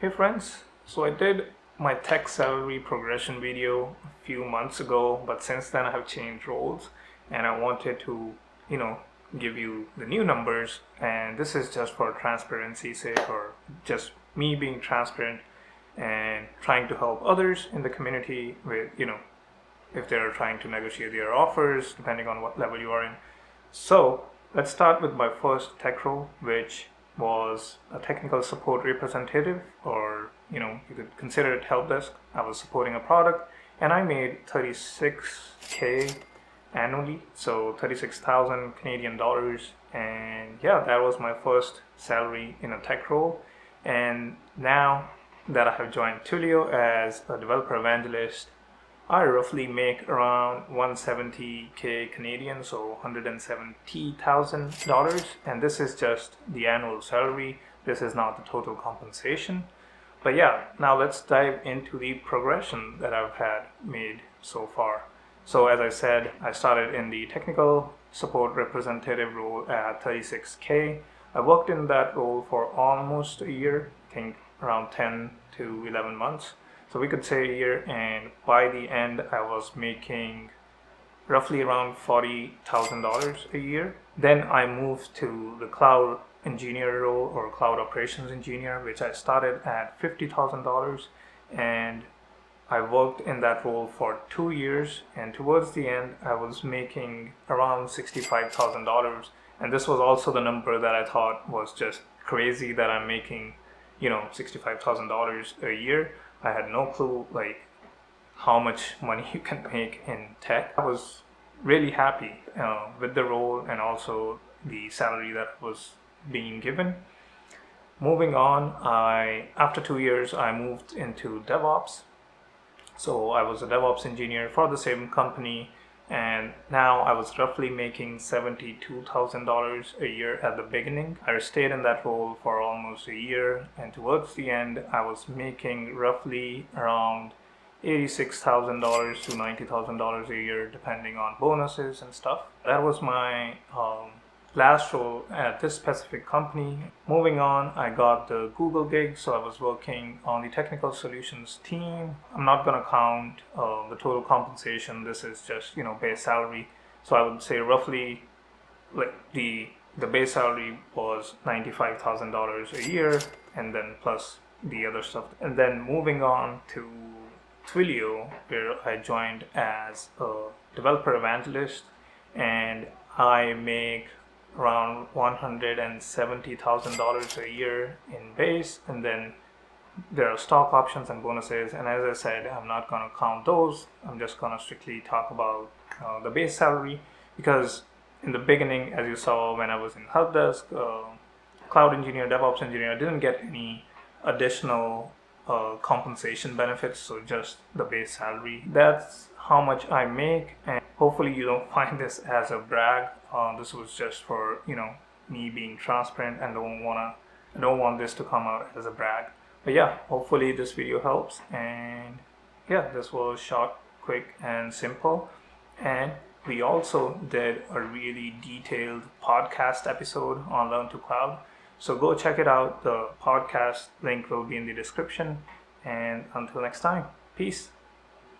Hey friends, so I did my tech salary progression video a few months ago, but since then I have changed roles and I wanted to, you know, give you the new numbers, and this is just for transparency's sake, or just me being transparent and trying to help others in the community with, if they're trying to negotiate their offers depending on what level you are in. So let's start with my first tech role, which was a technical support representative, or you could consider it help desk. I was supporting a product and I made 36k annually, so 36,000 Canadian dollars. And yeah, that was my first salary in a tech role. And now that I have joined Twilio as a developer evangelist, I roughly make around 170k Canadian, so $170,000, and this is just the annual salary. This is not the total compensation. But yeah, now let's dive into the progression that I've had made so far. So as I said, I started in the technical support representative role at 36k. I worked in that role for almost a year, I think around 10 to 11 months. So we could say a year, and by the end I was making roughly around $40,000 a year. Then I moved to the cloud engineer role, or cloud operations engineer, which I started at $50,000, and I worked in that role for 2 years, and towards the end I was making around $65,000. And this was also the number that I thought was just crazy, that I'm making $65,000 a year. I had no clue how much money you can make in tech. I was really happy with the role and also the salary that was being given. Moving on, after 2 years I moved into DevOps. So I was a DevOps engineer for the same company, and now I was roughly making $72,000 a year at the beginning. I stayed in that role for almost a year, and towards the end I was making roughly around $86,000 to $90,000 a year, depending on bonuses and stuff. That was my last role at this specific company. Moving on, I got the Google gig, so I was working on the technical solutions team. I'm not going to count the total compensation. This is just base salary. So I would say roughly the base salary was $95,000 a year, and then plus the other stuff. And then moving on to Twilio, where I joined as a developer evangelist, and I make around $170,000 a year in base, and then there are stock options and bonuses. And as I said, I'm not going to count those. I'm just going to strictly talk about the base salary, because in the beginning, as you saw when I was in help desk, cloud engineer, DevOps engineer, I didn't get any additional compensation benefits, so just the base salary. That's how much I make, and hopefully you don't find this as a brag. This was just for me being transparent, and I don't want this to come out as a brag. But yeah, hopefully this video helps, and yeah, this was short, quick, and simple. And we also did a really detailed podcast episode on Learn to Cloud. So go check it out. The podcast link will be in the description. And until next time, peace.